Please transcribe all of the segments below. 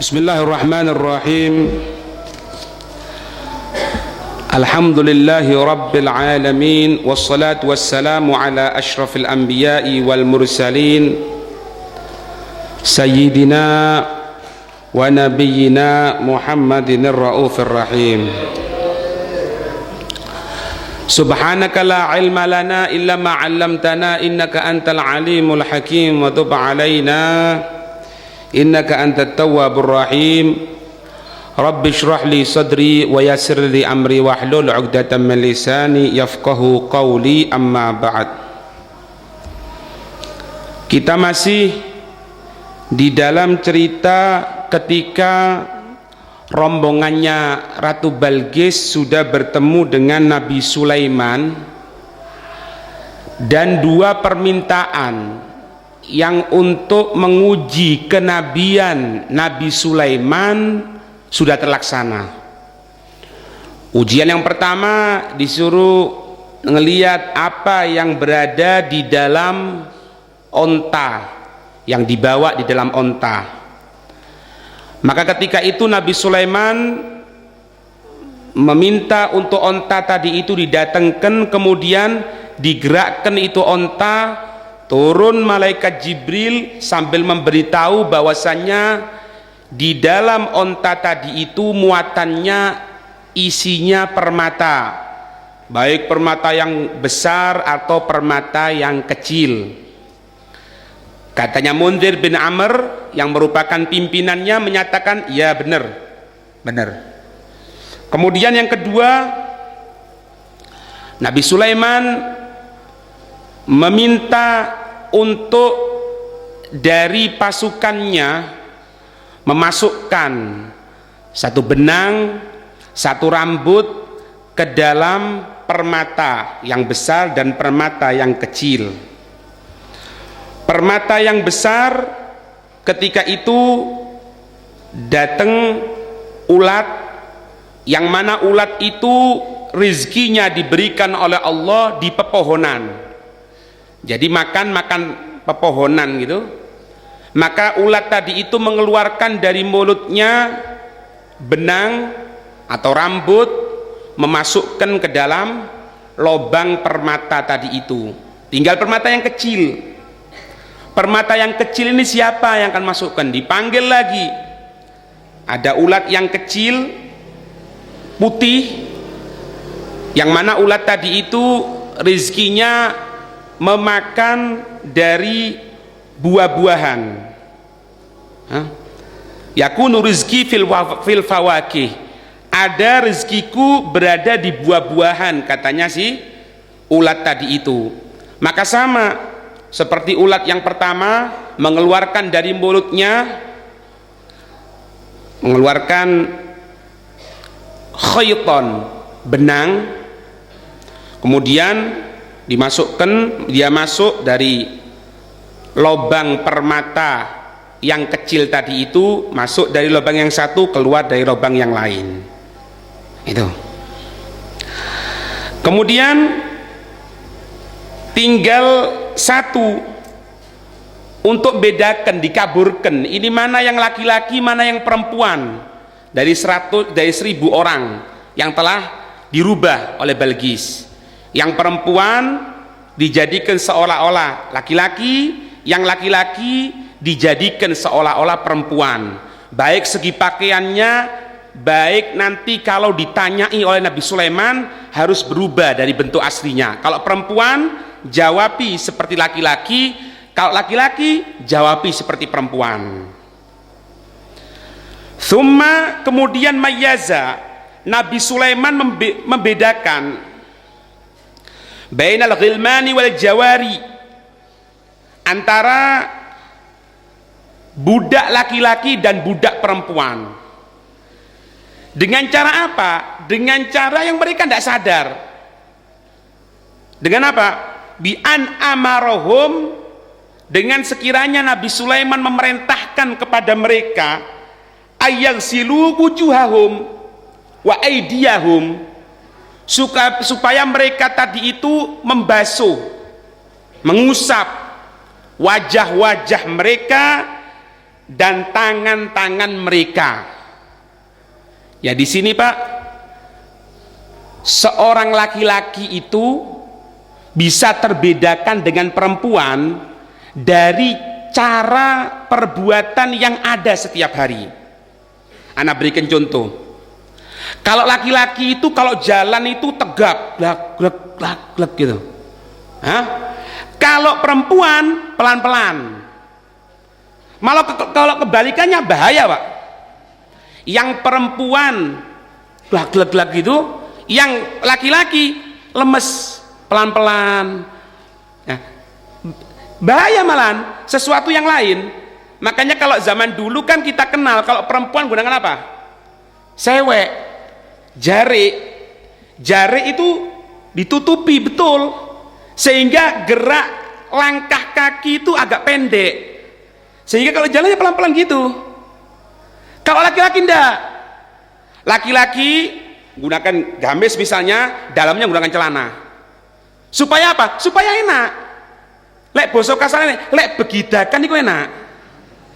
Bismillahirrahmanirrahim. Alhamdulillahi rabbil alamin, wassalatu wassalamu ala ashrafil anbiya'i wal mursalin, sayyidina wa nabiyyina Muhammadinir raufir rahim. Subhanaka la ilma lana illa ma 'allamtana innaka antal alimul hakim wa tub 'alaina innaka antat tawwabur rahim. Rabbi shrah li sadri wa yassir li amri wahlul 'uqdatam min lisani yafqahu qawli, amma ba'd. Kita masih di dalam cerita ketika rombongannya Ratu Balqis sudah bertemu dengan Nabi Sulaiman, dan dua permintaan yang untuk menguji kenabian Nabi Sulaiman sudah terlaksana. Ujian yang pertama disuruh ngelihat apa yang berada di dalam onta, yang dibawa di dalam onta. Maka ketika itu Nabi Sulaiman meminta untuk onta tadi itu didatangkan, kemudian digerakkan itu onta. Turun malaikat Jibril sambil memberitahu bahwasannya di dalam onta tadi itu muatannya isinya permata, baik permata yang besar atau permata yang kecil. Katanya Munzir bin Amr yang merupakan pimpinannya menyatakan ya benar. Kemudian yang kedua, Nabi Sulaiman meminta untuk dari pasukannya memasukkan satu benang, satu rambut ke dalam permata yang besar dan permata yang kecil. Permata yang besar ketika itu datang ulat, yang mana ulat itu rizkinya diberikan oleh Allah di pepohonan. Jadi makan pepohonan gitu. Maka ulat tadi itu mengeluarkan dari mulutnya benang atau rambut, memasukkan ke dalam lubang permata tadi itu. Tinggal permata yang kecil. Permata yang kecil ini siapa yang akan masukkan? Dipanggil lagi. Ada ulat yang kecil putih, yang mana ulat tadi itu rizkinya memakan dari buah-buahan. Yakunu rizki fil fawakih. Ada rizkiku berada di buah-buahan, katanya si ulat tadi itu. Maka sama seperti ulat yang pertama, mengeluarkan dari mulutnya, mengeluarkan khayton, benang, kemudian dimasukkan, dia masuk dari lubang permata yang kecil tadi itu, masuk dari lubang yang satu, keluar dari lubang yang lain. Itu. Kemudian tinggal satu untuk bedakan, dikaburkan, ini mana yang laki-laki, mana yang perempuan dari 1000 orang yang telah dirubah oleh Balqis. Yang perempuan dijadikan seolah-olah laki-laki, yang laki-laki dijadikan seolah-olah perempuan, baik segi pakaiannya, baik nanti kalau ditanyai oleh Nabi Sulaiman harus berubah dari bentuk aslinya. Kalau perempuan jawabi seperti laki-laki, kalau laki-laki jawabi seperti perempuan. Thumma, kemudian mayyaza, Nabi Sulaiman membedakan bainal ghilmani wal jawari, antara budak laki-laki dan budak perempuan. Dengan cara apa? Dengan cara yang mereka tidak sadar. Dengan apa? Bi an amarohum, dengan sekiranya Nabi Sulaiman memerintahkan kepada mereka ayaghsilu wujuhahum wa aydiyahum, supaya mereka tadi itu membasuh, mengusap wajah-wajah mereka dan tangan-tangan mereka. Ya di sini Pak, seorang laki-laki itu bisa terbedakan dengan perempuan dari cara perbuatan yang ada setiap hari. Ana berikan contoh. Kalau laki-laki itu kalau jalan itu tegap, glak glak glak glak gitu. Hah? Kalau perempuan pelan-pelan. Kalau kebalikannya bahaya Pak. Yang perempuan glak glak glak gitu, yang laki-laki lemes pelan-pelan. Ya. Bahaya malahan, sesuatu yang lain. Makanya kalau zaman dulu kan kita kenal kalau perempuan gunakan apa? Sewek, jari. Jari itu ditutupi betul sehingga gerak langkah kaki itu agak pendek, sehingga kalau jalannya pelan-pelan gitu. Kalau laki-laki enggak, laki-laki gunakan gamis misalnya, dalamnya gunakan celana. Supaya apa? Supaya enak. Lek bosok kasarnya, lek begidakan itu enak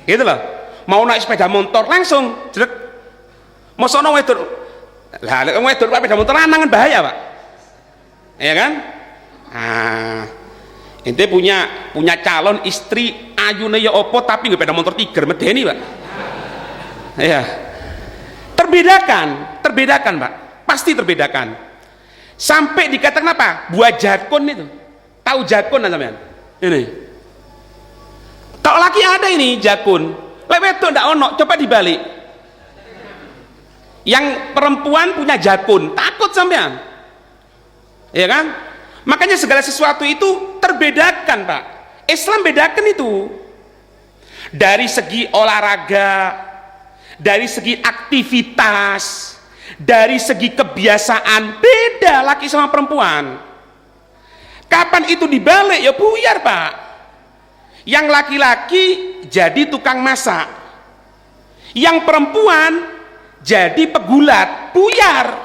gitu loh. Mau naik sepeda motor langsung jedek, mau sono wedok lah, lek wedok pakai sepeda motor lanang kan bahaya Pak, ya kan? Nah, ente punya calon istri ayune ya opo tapi nggak sepeda motor tiger medeni Pak. Ya, terbedakan Pak, pasti terbedakan. Sampai dikatakan apa? Buah jakun itu, tahu jakun namanya? Ini kalau laki ada ini jakun, lewat itu ndak ono, coba dibalik. Yang perempuan punya jakun, takut sampean, ya kan? Makanya segala sesuatu itu terbedakan Pak. Islam bedakan itu dari segi olahraga, dari segi aktivitas, dari segi kebiasaan, beda laki sama perempuan. Kapan itu dibalik? Ya buyar Pak. Yang laki-laki jadi tukang masak, yang perempuan jadi pegulat, buyar.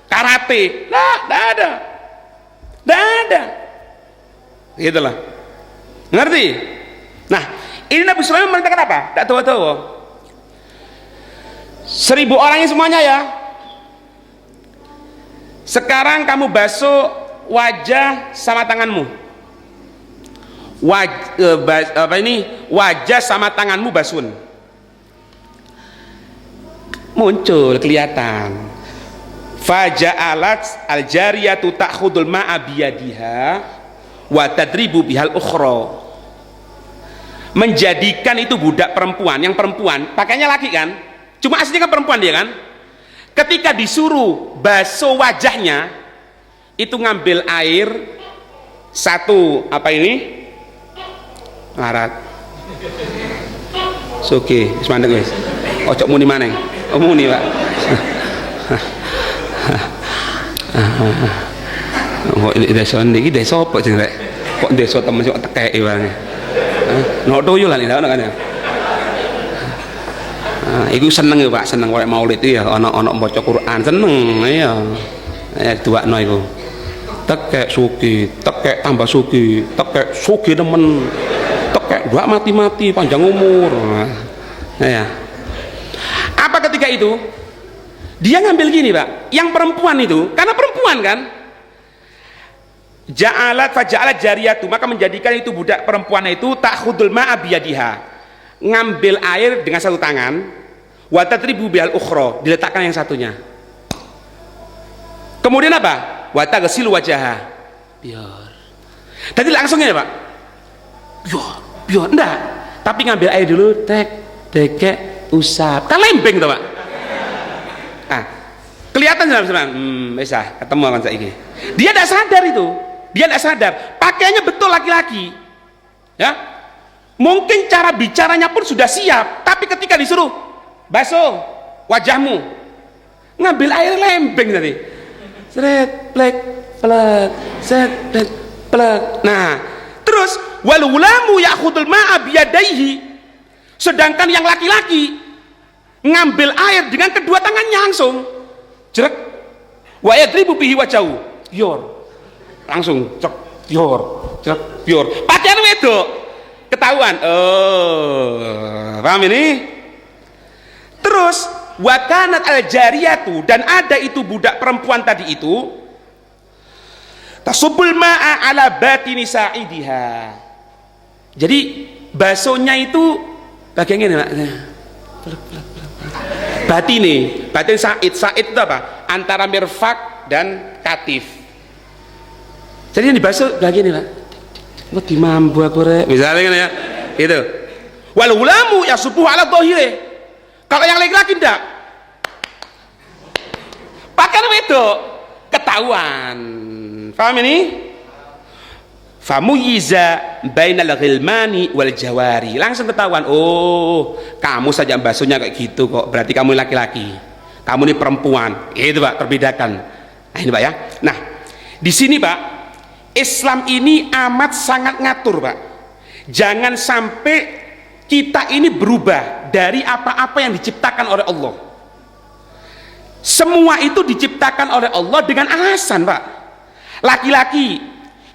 Karate, nggak ada. Gitulah. Ngerti? Nah, ini Nabi Sulaiman memerintahkan apa? Tak tahu. 1000 orangnya semuanya ya. Sekarang kamu basuh wajah sama tanganmu. Wajah sama tanganmu basun. Muncul kelihatan. Faja'alat al-jariyatu ta'khudul ma'a biyadiha wa tadribu bihal ukhra. Menjadikan itu budak perempuan, yang perempuan pakainya laki kan, cuma aslinya kan perempuan dia kan. Ketika disuruh basuh wajahnya, itu ngambil air satu apa ini ngarat suki semandek wis ojo muni maneng muni Pak. Kok desa niki desa apa jeneng rek, kok desa temen kok tekeki wae no toyo lah ndak ono kan ya. Iku seneng ya Pak, seneng oleh maulid ya, ana maca Quran seneng ya. Ya duakno iku. Tekek suki, tekek tambah suki, tekek suki demen, tekek dua mati-mati panjang umur. Nah, ya. Apa ketika itu dia ngambil gini Pak, yang perempuan itu karena perempuan kan, faja'alat jariyatu, maka menjadikan itu budak perempuan itu ta'khudul ma'a biyadiha, ngambil air dengan satu tangan, wa tatribu bihal ukhra, diletakkan yang satunya. Kemudian apa? Wa taghsilu wajaha, biar. Tadi langsungnya ya Pak, biar enggak, tapi ngambil air dulu, dekek, usap, kan lembeng tuh Pak. Nah, kelihatan senang, bisa ketemu akan saiki. Dia tidak sadar itu, dia tidak sadar. Pakaiannya betul laki-laki, ya. Mungkin cara bicaranya pun sudah siap, tapi ketika disuruh basuh wajahmu, ngambil air lembeng tadi. Seret, plek, plek, set, plek, plek. Nah, terus walulamu ya'khudul ma'a biyadaihi, sedangkan yang laki-laki ngambil air dengan kedua tangannya langsung. Jerek. Wa yadribu bihi wajahu. Yor. Langsung cek yor, cek yor. Pakaian wedok. Ketahuan. Oh, paham ini? Terus wa kanat al jariyatu, dan ada itu budak perempuan tadi itu, tasubul ma'a ala batini sa'idiha. Jadi basonya itu bagian ini, batin sa'id itu apa? Antara mirfak dan katif. Jadi yang dibaso bagian ini, Pak. Wah, dimambu aku rek. Misalnya kan ya. Itu. Wal ulamu yasubuhu ala dhahire. Kalau yang laki-laki enggak. Pakaian wedok ketahuan. Paham ini? Famuyiza bainal ghilmani wal jawari. Langsung ketahuan, oh, kamu saja basuhnya kayak gitu kok. Berarti kamu laki-laki. Kamu ini perempuan. Itu Pak, terbedakan. Nah, ini Pak ya. Nah, di sini Pak, Islam ini amat sangat ngatur Pak. Jangan sampai kita ini berubah dari apa-apa yang diciptakan oleh Allah. Semua itu diciptakan oleh Allah dengan alasan Pak. Laki-laki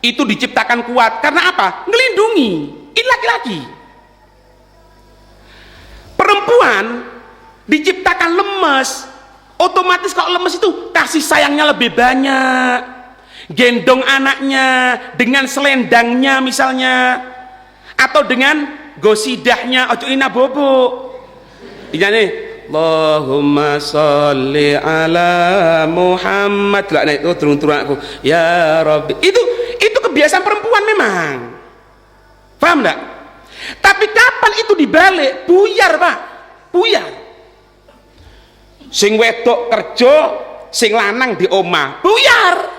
itu diciptakan kuat karena apa? Ngelindungi. Ini laki-laki. Perempuan diciptakan lemes. Otomatis kalau lemes itu kasih sayangnya lebih banyak. Gendong anaknya dengan selendangnya misalnya, atau dengan gosidahnya ojo ina bobo. Iya nih, Allahumma sholli ala Muhammad. Lah nek turun-turun aku, ya Rabbi. Itu kebiasaan perempuan memang. Paham enggak? Tapi kapan itu dibalik? Buyar, Pak. Buyar. Sing wedok kerja, sing lanang di omah. Buyar.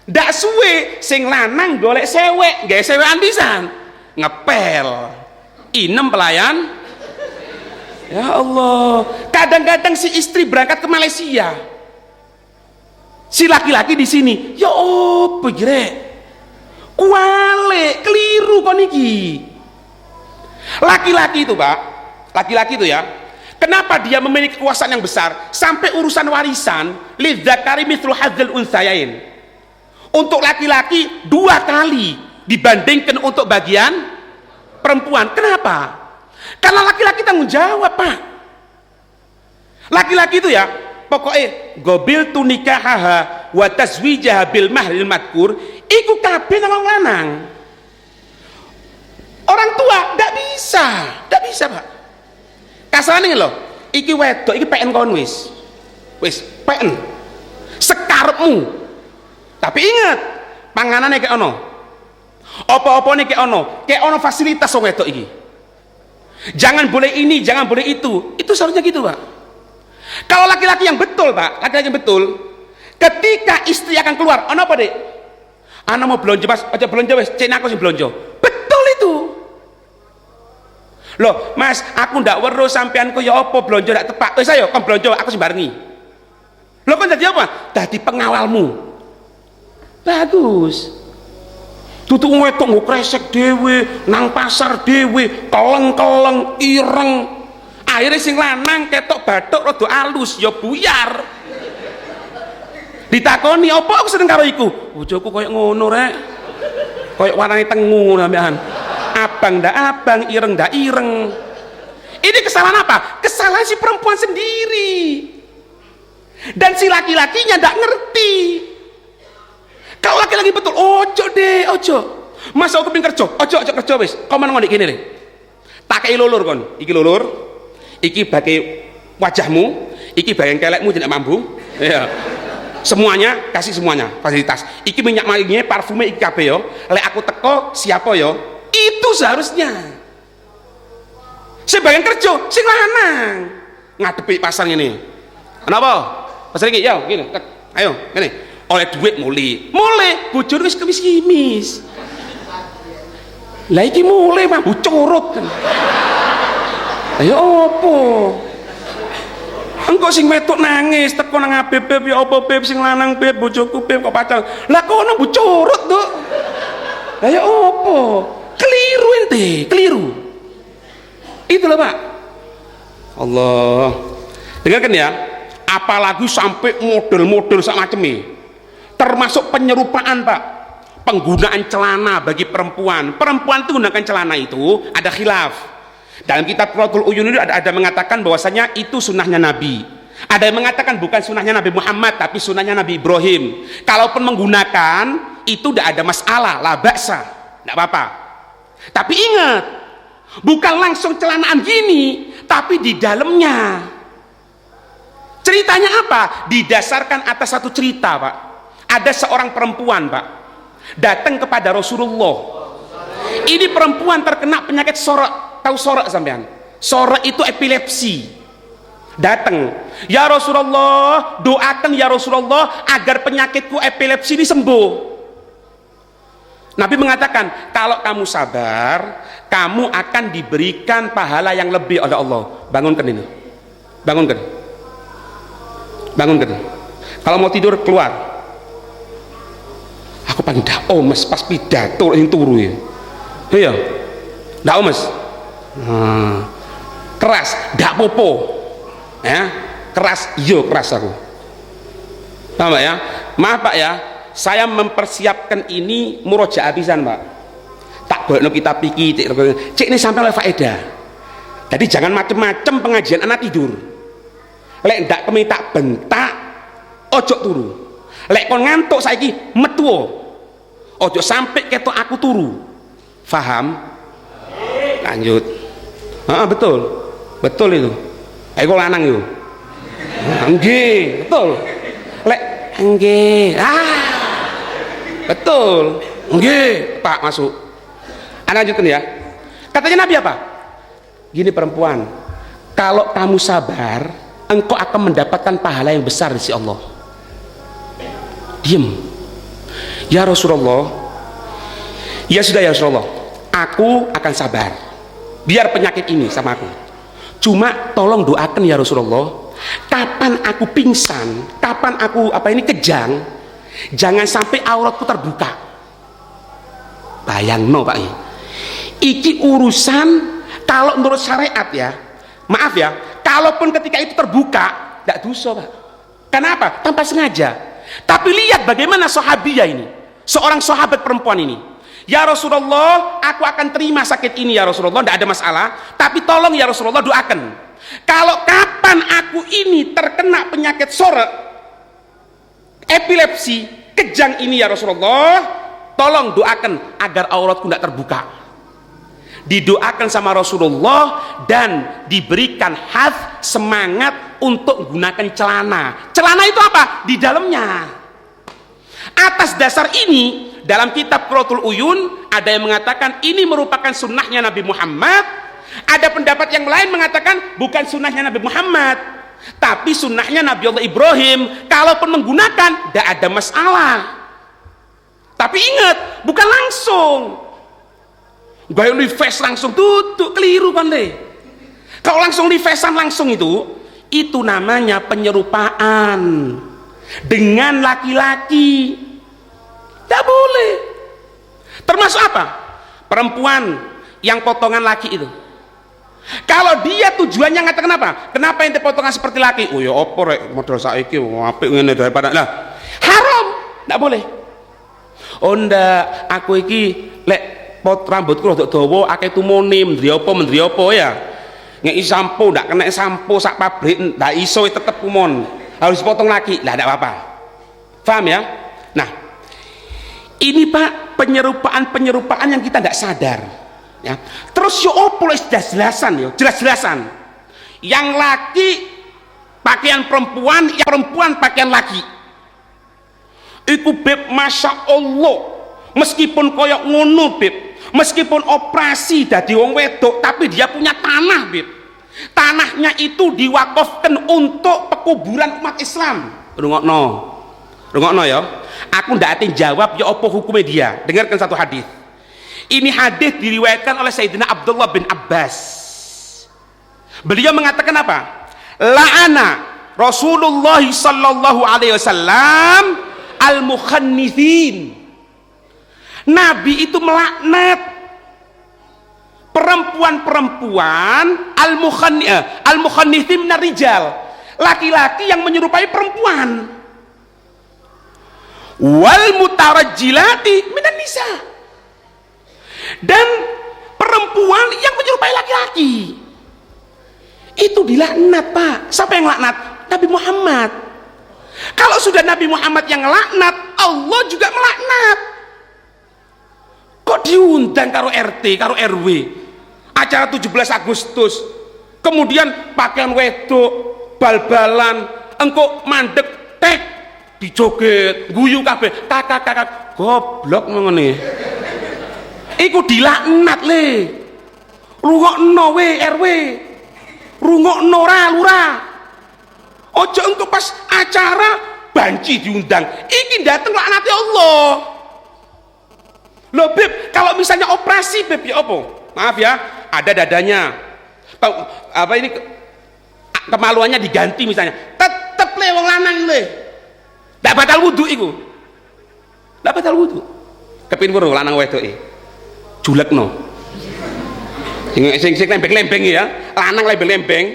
Ndak suwe sing lanang golek sewek, gawe sewekan pisan. Ngepel. Inem pelayan. Ya Allah, kadang-kadang si istri berangkat ke Malaysia, si laki-laki di sini, ya opo gire, kuale, keliru kon iki. Laki-laki itu Pak, laki-laki itu ya, kenapa dia memiliki kekuasaan yang besar sampai urusan warisan, lidzakari mithlu hadzal untsayain. Untuk laki-laki 2 kali dibandingkan untuk bagian perempuan. Kenapa? Karena laki-laki tanggung jawab Pak. Laki-laki itu ya pokoknya gobil tunikahaha wa tazwijaha bil mahril madkur iku kabeh nang lanang. Orang tua ndak bisa Pak. Kasarane lho, iki wedok iki peken kon wis peken sekarepmu. Tapi ingat panganane kek ono, apa-apane kek ono fasilitas wong wedok iki. Jangan boleh ini, jangan boleh itu seharusnya gitu Pak. Kalau laki-laki yang betul Pak, laki-laki yang betul, ketika istri akan keluar, ono apa dek? Ana mau belanja Mas, aja belanja wes, cek aku sing belanja. Betul itu. Loh Mas, aku ndak weruh sampean ku ya apa belanja ndak tepak. Wis ayo kon belanja, aku sing barengi. Loh kon dadi apa? Dadi pengawalmu. Bagus. Tutuk wedok nggo kresek dhewe, nang pasar dhewe, keleng-keleng, ireng. Akhirnya sing lanang ketok bathuk rada alus, ya buyar. Ditakoni, "Apa aku seneng karo iku?" "Bojoku koyo ngono rek. Koyo warnane tengu sampean. Abang ndak abang, ireng ndak ireng." Ini kesalahan apa? Kesalahan si perempuan sendiri. Dan si laki-lakinya ndak ngerti. Kalau laki-laki betul, ojo deh, ojo. Masa aku pengen kerja, ojo kerja wis. Kau mana ngodik gini deh. Pakai lulur kon, iki lulur, iki bagai wajahmu, iki bagian kelekmu tidak mampu. Ya. Semuanya kasih semuanya fasilitas. Iki minyak wanginya, parfumnya iki kabeh yo. Lek aku teko siapa yo? Itu seharusnya. Sebagian kerja, sing lanang ngadepi pasar ini. Kenapa? Pasar ini, yo, gini, ayo, gini. Oleh duit mulai bojone wis kemis-kemis. Lah iki mulai mah bucorot. Ayo opo? Engko sing wedok nangis teko nang Beb ya apa Beb, sing lanang Beb, bojoku Beb kok pacar. Lah kono bucorot, Duk. Lah ya opo? Keliru ente, keliru. Itu loh Pak. Allah. Dengarkan ya. Apalagi sampai model-model sak maceme. Termasuk penyerupaan Pak, penggunaan celana bagi perempuan itu gunakan celana itu ada khilaf. Dalam kitab Qurratul Uyun itu ada mengatakan bahwasanya itu sunnahnya Nabi. Ada yang mengatakan bukan sunnahnya Nabi Muhammad tapi sunnahnya Nabi Ibrahim. Kalaupun menggunakan itu tidak ada masalah, la ba'sa, tidak apa-apa. Tapi ingat, bukan langsung celanaan gini, tapi di dalamnya. Ceritanya apa? Didasarkan atas satu cerita, Pak. Ada seorang perempuan, Pak, datang kepada Rasulullah. Ini perempuan terkena penyakit sorak. Tahu sorak sampean? Sorak itu epilepsi. Datang, ya Rasulullah, doakan ya Rasulullah agar penyakitku epilepsi ini sembuh. Nabi mengatakan, kalau kamu sabar, kamu akan diberikan pahala yang lebih oleh Allah. Bangunkan ini, bangunkan, bangunkan. Kalau mau tidur keluar. Aku panggil dah, mas pas pidato yang turu ya. Iya, dah mas. Keras, dak popo. Ya, keras, yo keras aku. Paham Pak ya? Maaf Pak ya, saya mempersiapkan ini murojaah pisan Pak. Tak boleh kita pikir, cek ini sampai oleh faedah. Jadi jangan macem-macem pengajian anak tidur. Lek ndak kemi tak bentak, ojo turu. Lek kon ngantuk saiki metu. Ojo sampai ketok aku turu. Faham? Lanjut. Betul. Betul itu. Ayo lanang yo. Nggih, betul. Lek nggih. Betul. Nggih, Pak masuk. Ana lanjutkan ya. Katanya Nabi apa? Gini perempuan, kalau kamu sabar, engkau akan mendapatkan pahala yang besar di sisi Allah. Diam. Ya Rasulullah. Ya sudah ya Rasulullah. Aku akan sabar. Biar penyakit ini sama aku. Cuma tolong doakan ya Rasulullah, kapan aku pingsan, kapan aku kejang, jangan sampai auratku terbuka. Bayang no Pak, iki urusan kalau menurut syariat ya, maaf ya, kalaupun ketika itu terbuka tidak dosa Pak. Kenapa? Tanpa sengaja. Tapi lihat bagaimana sahabiyah ini, seorang sahabat perempuan ini. Ya Rasulullah, aku akan terima sakit ini ya Rasulullah, tidak ada masalah. Tapi tolong ya Rasulullah doakan. Kalau kapan aku ini terkena penyakit sorak, epilepsi, kejang ini ya Rasulullah, tolong doakan agar auratku tidak terbuka. Didoakan sama Rasulullah dan diberikan semangat untuk menggunakan celana. Celana itu apa? Di dalamnya. Atas dasar ini, dalam kitab Qurratul Uyun ada yang mengatakan ini merupakan sunnahnya Nabi Muhammad. Ada pendapat yang lain mengatakan bukan sunnahnya Nabi Muhammad, tapi sunnahnya Nabi Allah Ibrahim. Kalaupun menggunakan tidak ada masalah. Tapi ingat, bukan langsung gaya li face langsung tutup, keliru pandai. Kalau langsung li facean langsung itu namanya penyerupaan dengan laki-laki. Tidak boleh. Termasuk apa? Perempuan yang potongan laki itu. Kalau dia tujuannya ngatakan apa? Kenapa ente potongan seperti laki? Oh ya apa rek model saiki apik ngene daripada lah. Haram. Tidak boleh. Oh ndak, aku iki lek pot rambutku rada dawa akeh tumone mendri apa ya. Ngeki sampo ndak kena sampo sak pabrik ndak iso tetep kumon. Harus potong laki. Lah ndak apa-apa. Paham ya? Nah, ini Pak penyerupaan yang kita tidak sadar ya. Terus yo opo jelas-jelasan yang laki pakaian perempuan, yang perempuan pakaian laki iku beb masya Allah, meskipun koyok ngono beb, meskipun operasi dadi wong wedok tapi dia punya tanah beb, tanahnya itu diwakafkan untuk pekuburan umat Islam. Rungokno ya. Aku ndak atin jawab ya apa hukumnya dia. Dengarkan satu hadis. Ini hadis diriwayatkan oleh Sayyidina Abdullah bin Abbas. Beliau mengatakan apa? La'ana Rasulullah sallallahu alaihi wasallam al-mukhannithin. Nabi itu melaknat perempuan-perempuan al-mukhannithin minar rijal, laki-laki yang menyerupai perempuan. Wal mutarajjilati minan nisa, dan perempuan yang menyerupai laki-laki. Itu dilaknat, Pak. Siapa yang laknat? Nabi Muhammad. Kalau sudah Nabi Muhammad yang laknat, Allah juga melaknat. Kok diundang karo RT, karo RW, acara 17 Agustus, kemudian pakaian wedok, bal-balan, engkau mandek, tek, dijoget, guyu kabeh, kakak, goblok ngene. Iku dilaknat le. Rungokno we RW, rungokno ra lurah. Ojo engko pas acara banci diundang, iki dateng laknate Allah. Loh Beb, kalau misalnya operasi Beb ya apa? Maaf ya, ada dadanya. Apa ini kemaluannya diganti misalnya. Tetep le wong lanang le. Ndak batal wudu iku. Ndak batal wudu. Kepin weruh lanang wedoke. Julekno. Sing lembeng-lembeng ya, lanang lembeng-lembeng.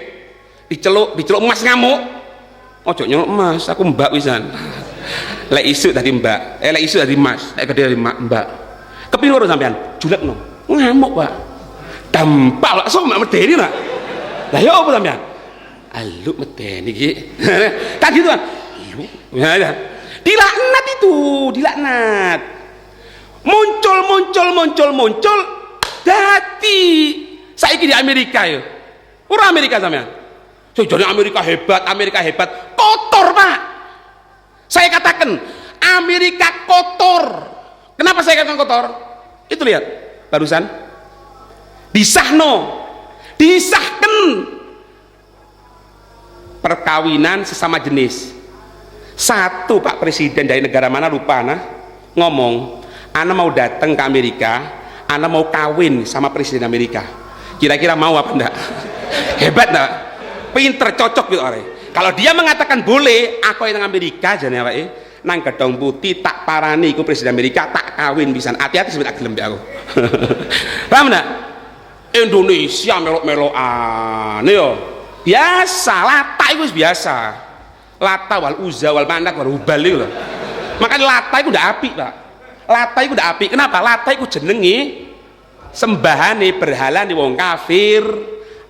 Diceluk emas ngamuk. Ojo nyeluk emas, aku mbak wisan. Lek isu tadi mbak, lek isu tadi mas, lek gede tadi mbak. Kepiro sampean? Julekno. Ngamuk, Pak. Dampal langsung mak medeni nak. Lah ya apa sampean? Aluk medeni iki. Kan gitu kan. Ya. Dilaknat itu, dilaknat. Muncul dadi saiki di Amerika ya. Ora Amerika sampean. So, jadi Amerika hebat, kotor Pak. Saya katakan Amerika kotor. Kenapa saya katakan kotor? Itu lihat barusan disahkan perkawinan sesama jenis. Satu Pak Presiden dari negara mana lupa ngomong, ana mau datang ke Amerika, ana mau kawin sama Presiden Amerika. Kira-kira mau apa enggak? Hebat enggak? Pinter, cocok gitu orang. Kalau dia mengatakan boleh, aku yang Amerika jane awake nang gedong putih tak parani iku Presiden Amerika tak kawin pisan. Hati-hati sebut gelem aku. Paham enggak? Indonesia melok-melokan yo. Biasa, lata itu biasa. Lata wal Uzza wal Manak wal Hubal itu loh. Makanya lata itu udah apik, Pak. Lata itu udah apik. Kenapa? Lata itu jenenge sembahane berhala nih wong kafir.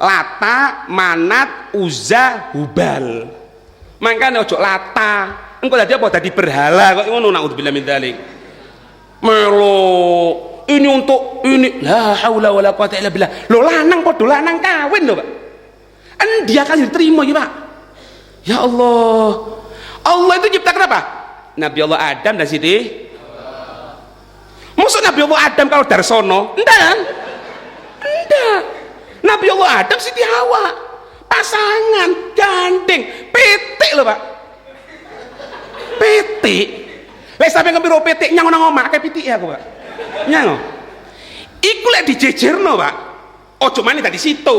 Lata, Manat, Uzza, Hubal. Makanya ojo lata. Engko dadi apa? Dadi berhala kok ngono naudzubillah min dzalik. Melo ini untuk ini la haula wala quwata illa billah. Lho lanang padha lanang kawin lho, Pak. Dia kan diterima ya, Pak. Ya Allah. Allah itu ciptakan apa? Nabi Allah Adam dan Siti. Maksud Nabi Allah Adam kalau darsono? Enggak kan? Enggak. Nabi Allah Adam Siti Hawa pasangan gandeng petik loh Pak, petik lek sampe ngepiro petik nyang nang omah kayak petik ya aku Pak nyang iku lek dijejerno Pak ojo mani tadi situ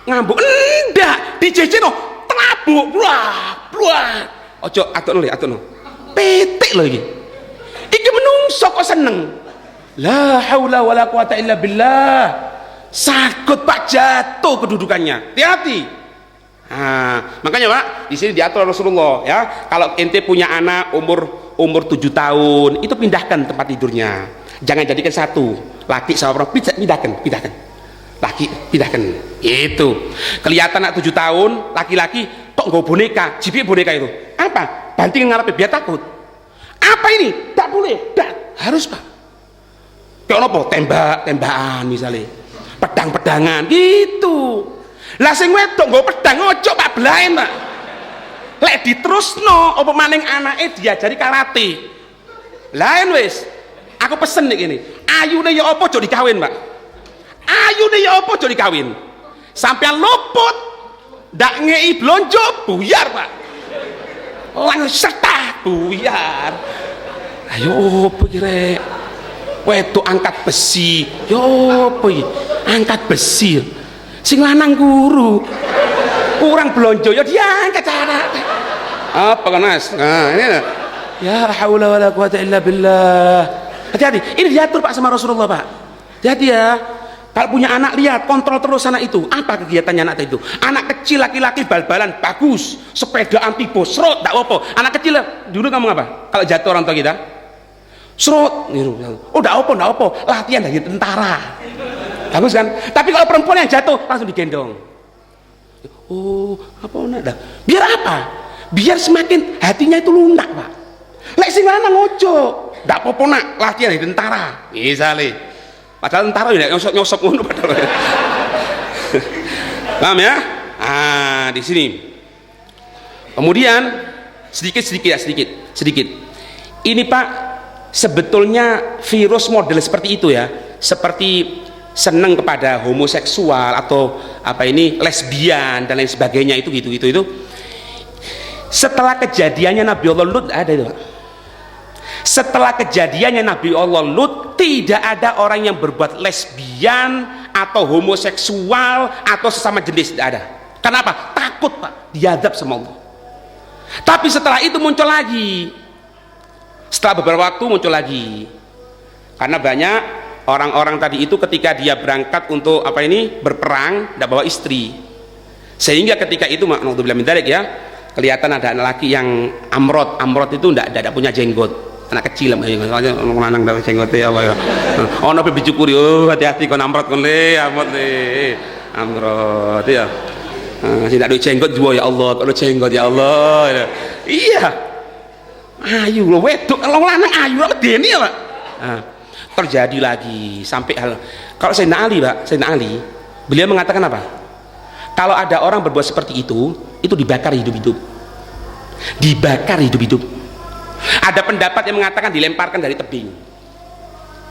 ngambuk enggak dijejerno telabuk bluah ojo atukno petik loh iki menungso kok seneng la haula wala quwata illa billah. Sakut Pak jatuh kedudukannya. Hati-hati. Nah, makanya Pak, di sini diatur Rasulullah ya. Kalau ente punya anak umur 7 tahun, itu pindahkan tempat tidurnya. Jangan jadikan satu. Laki sama perempuan pindahkan. Laki pindahkan. Itu. Kelihatan anak 7 tahun, laki-laki tok nggo boneka, jipik boneka itu. Apa? Banting ngarepe biar takut. Apa ini? Tak boleh. Tak harus Pak. Kayak apa? Tembakan misalnya. Pedang-pedangan gitu. Lah sing wedok nggo pedang ojo Pak belain Pak. Lek diterusno apa maning anake diajari karate. Lain wis. Aku pesen nek ngene. Ayune ya apa ojo dikawin, Pak. Ayune ya apa ojo dikawin. Sampeyan luput ndak ngei blonjo buyar, Pak. Langsung buyar. Ayo opo ki rek? Wedok angkat besi. Yo opo iki? Angkat besi sing lanang guru kurang belonjo ya diangkat cara apa kan Mas nah ini ya haula wala quwata illa billah. Hati-hati ini diatur Pak sama Rasulullah Pak. Hati-hati ya kalau punya anak lihat kontrol terus anak itu apa kegiatannya anak itu. Anak kecil laki-laki bal-balan bagus sepeda anti bosrot tak apa anak kecil dulu ngomong apa kalau jatuh orang tua kita serot oh ndak apa latihan dari tentara bagus kan? Tapi kalau perempuan yang jatuh langsung digendong. Oh, apa nak? Biar apa? Biar semakin hatinya itu lunak, Pak. Lek sing lanang ojo, ndak apa-apa nak latihan di tentara. Misale. Padahal tentara ya nyosop-nyosop ngono padahal. Paham ya? Ah, di sini. Kemudian sedikit. Ini Pak, sebetulnya virus model seperti itu ya, seperti seneng kepada homoseksual atau lesbian dan lain sebagainya itu. Setelah kejadiannya Nabi Allah Lut ada itu, Pak. Setelah kejadiannya Nabi Allah Lut tidak ada orang yang berbuat lesbian atau homoseksual atau sesama jenis, tidak ada. Kenapa? Takut, Pak, diadab sama Allah. Tapi setelah itu muncul lagi, setelah beberapa waktu muncul lagi, karena banyak orang-orang tadi itu ketika dia berangkat untuk berperang tidak bawa istri, sehingga ketika itu naudzubillah min dzalik ya, kelihatan ada anak laki yang amrot itu tidak punya jenggot, anak kecil lanang dari jenggot ya apa ya, oh nabi dicukuri, oh hati-hati kon amrot kon le amrot ya, tidak ada jenggot juga ya Allah, kalau jenggot ya Allah, iya, ayu lo wedok, kalau lanang ayu apa deni ya Pak. Terjadi lagi sampai kalau Sayyidina Ali, Pak, Sayyidina Ali beliau mengatakan apa? Kalau ada orang berbuat seperti itu dibakar hidup-hidup. Ada pendapat yang mengatakan dilemparkan dari tebing.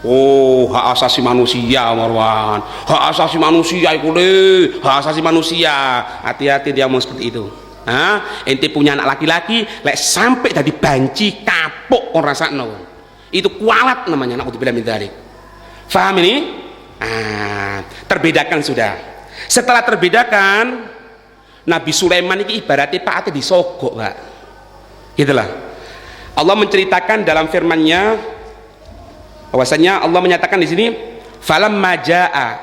Oh, hak asasi manusia, Marwan, hak asasi manusia itu hak asasi manusia. Hati-hati dia ngomong seperti itu. Ente punya anak laki-laki lek sampai tadi banci kapok orang rasakno, itu kualat namanya, naudzubillah min dzalik. Faham ini? Terbedakan sudah. Setelah terbedakan, Nabi Sulaiman ini ibaratnya Pak ate disogok, Pak. Gitulah. Allah menceritakan dalam firman-Nya bahwasanya Allah menyatakan di sini, falamma jaa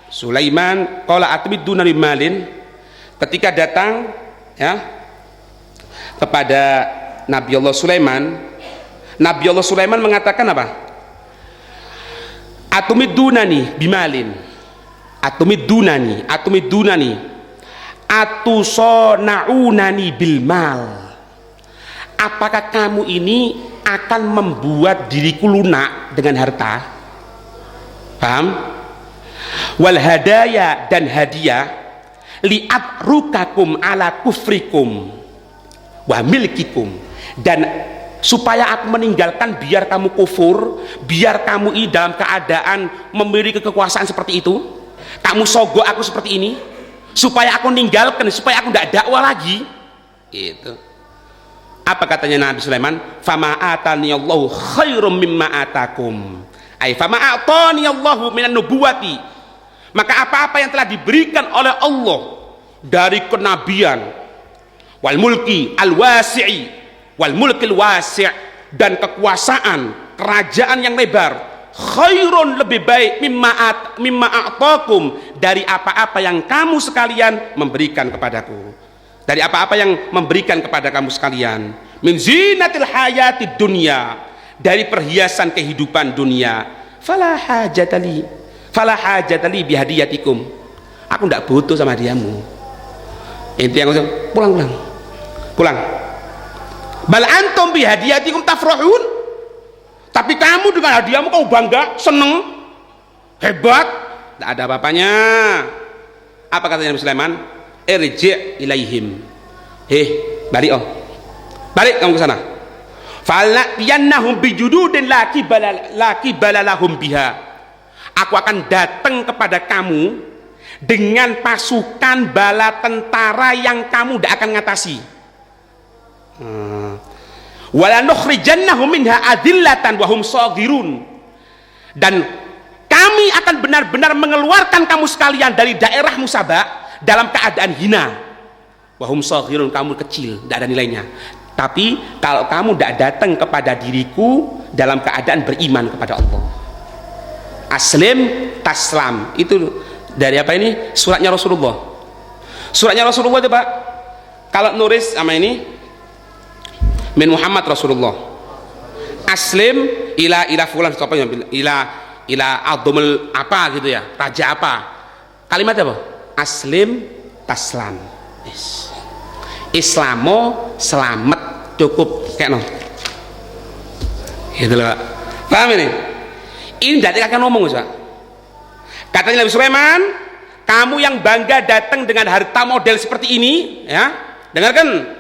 Sulaiman qala atmiduna bimalin, ketika datang ya kepada Nabi Allah Sulaiman mengatakan apa? Atumidunani bimalin, atumidunani atusonaunani bilmal. Apakah kamu ini akan membuat diriku lunak dengan harta? Paham? Wal hadaya, dan hadiah, li'atrukakum ala kufrikum wa milkikum, dan supaya aku meninggalkan biar kamu kufur, biar kamu ini dalam keadaan memiliki kekuasaan seperti itu, kamu sogok aku seperti ini, supaya aku ninggalkan, supaya aku tidak dakwah lagi gitu. Apa katanya Nabi Sulaiman? Fama atani Allahu khairum mimma atakum, ay fama atani Allahu minan nubuwati, maka apa-apa yang telah diberikan oleh Allah dari kenabian, wal mulki al wasi'i, wal mulkil wasi', dan kekuasaan kerajaan yang lebar, khairun, lebih baik, mimma a'takum, dari apa-apa yang kamu sekalian memberikan kepadaku, dari apa-apa yang memberikan kepada kamu sekalian, min zinatil hayatid dunya, dari perhiasan kehidupan dunia. Fala hajatali bihadiyatikum, aku tidak butuh sama hadiahmu. Inti yang pulang. Bal antum bihadiyatikum tafrahun, tapi kamu dengan hadiahmu kamu bangga, seneng, hebat, tidak ada apa-apanya. Apa katanya Nabi Sulaiman? Irji' ilaihim, balik kamu ke sana. Falnatiyannahum bijududin la qibala lahum biha, aku akan datang kepada kamu dengan pasukan bala tentara yang kamu tidak akan ngatasi. Wala nukhrijannahum minha adillatan wa hum saghirun, dan kami akan benar-benar mengeluarkan kamu sekalian dari daerah Musabah dalam keadaan hina. Wa hum saghirun, kamu kecil, tidak ada nilainya. Tapi kalau kamu tidak datang kepada diriku dalam keadaan beriman kepada Allah, aslim taslam, itu dari apa ini? Suratnya Rasulullah itu Pak. Kalau nulis sama ini min Muhammad Rasulullah, aslim ila fulan, ila ila adumul apa gitu ya, raja apa, kalimat apa? Aslim taslam. Yes. Islamo selamat, cukup kayak no gitu loh Pak. Paham ini? Ini dari akan ngomong Pak. Katanya Nabi Sulaiman, kamu yang bangga datang dengan harta model seperti ini ya, dengarkan,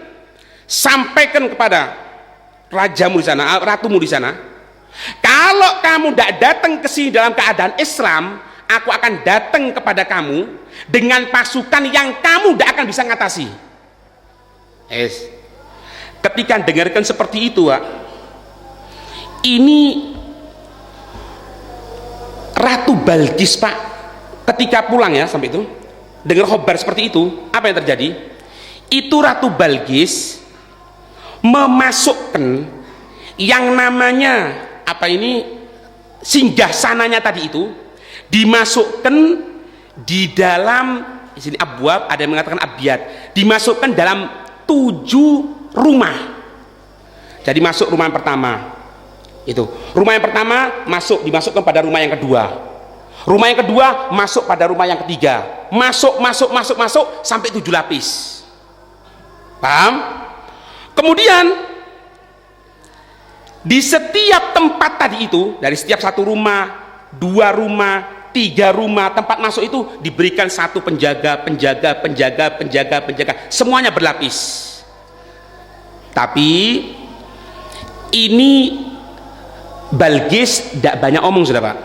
sampaikan kepada rajamu di sana, ratumu di sana, kalau kamu tidak datang ke sini dalam keadaan Islam, aku akan datang kepada kamu dengan pasukan yang kamu tidak akan bisa ngatasi. Yes. Ketika dengarkan seperti itu Pak, ini Ratu Balqis Pak, ketika pulang ya sampai itu dengar khobar seperti itu, apa yang terjadi? Itu Ratu Balqis memasukkan yang namanya apa ini, singgah sananya tadi itu dimasukkan di dalam, di sini abwab, ada yang mengatakan abyad, dimasukkan dalam 7 rumah. Jadi masuk rumah yang pertama, itu rumah yang pertama dimasukkan pada rumah yang kedua, rumah yang kedua masuk pada rumah yang ketiga, masuk sampai 7 lapis. Paham? Kemudian di setiap tempat tadi itu, dari setiap 1 rumah, 2 rumah, 3 rumah tempat masuk itu diberikan 1 penjaga, semuanya berlapis. Tapi ini Balqis tidak banyak omong sudah Pak.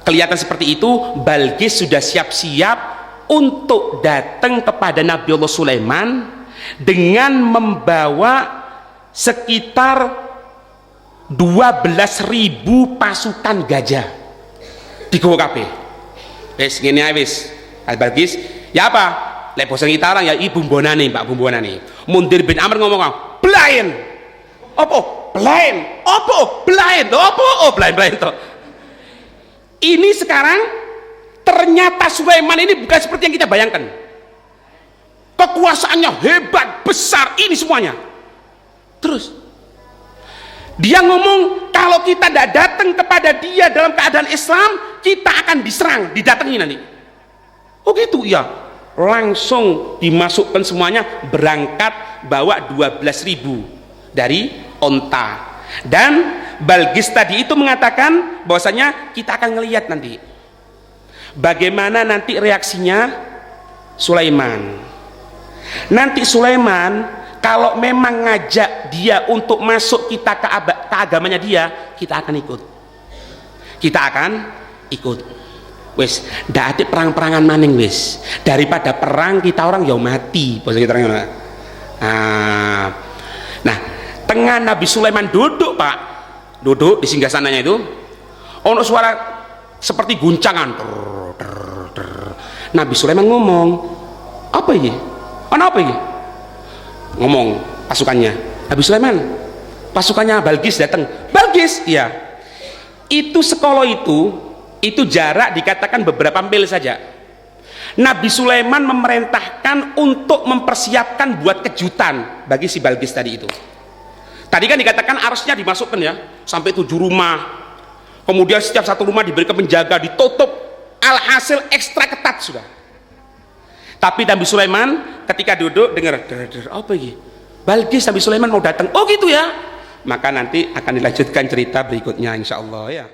Kelihatan seperti itu, Balqis sudah siap-siap untuk datang kepada Nabi Allah Sulaiman dengan membawa sekitar 12.000 pasukan gajah di KKP. Wes ngene ae wis. Balqis, ya apa? Lek basa kita orang ya ibu bonane, Pak Bumbonane. Mundir bin Amr ngomong, "Belain." Apa? Belain. Apa? Belain. Apa? Oh, belain to. Ini sekarang ternyata Sulaiman ini bukan seperti yang kita bayangkan. Kekuasaannya hebat, besar, ini semuanya. Terus dia ngomong, kalau kita tidak datang kepada dia dalam keadaan Islam, kita akan diserang, didatangi nanti. Oh gitu ya. Langsung dimasukkan semuanya, berangkat bawa 12.000 dari onta. Dan Balqis tadi itu mengatakan bahwasanya kita akan ngelihat nanti bagaimana nanti reaksinya Sulaiman. Nanti Sulaiman kalau memang ngajak dia untuk masuk kita ke agamanya dia, kita akan ikut. Kita akan ikut. Wes, ndak ada perang-perangan maning wes. Daripada perang kita orang ya mati. Bahasa kita orang. Nah, tengah Nabi Sulaiman duduk Pak, duduk di singgasananya itu, ono suara seperti guncangan. Nabi Sulaiman ngomong, apa ini? Apa ini? Ngomong pasukannya. Nabi Sulaiman, pasukannya Balqis datang. Balqis, iya. Itu sekolah itu jarak dikatakan beberapa mil saja. Nabi Sulaiman memerintahkan untuk mempersiapkan buat kejutan bagi si Balqis tadi itu. Tadi kan dikatakan arusnya dimasukkan ya sampai 7 rumah, kemudian setiap 1 rumah diberikan penjaga, ditutup, alhasil ekstra ketat sudah. Tapi Nabi Sulaiman ketika duduk dengar apa ini? Balqis, Nabi Sulaiman mau datang. Oh gitu ya. Maka nanti akan dilanjutkan cerita berikutnya insya Allah ya.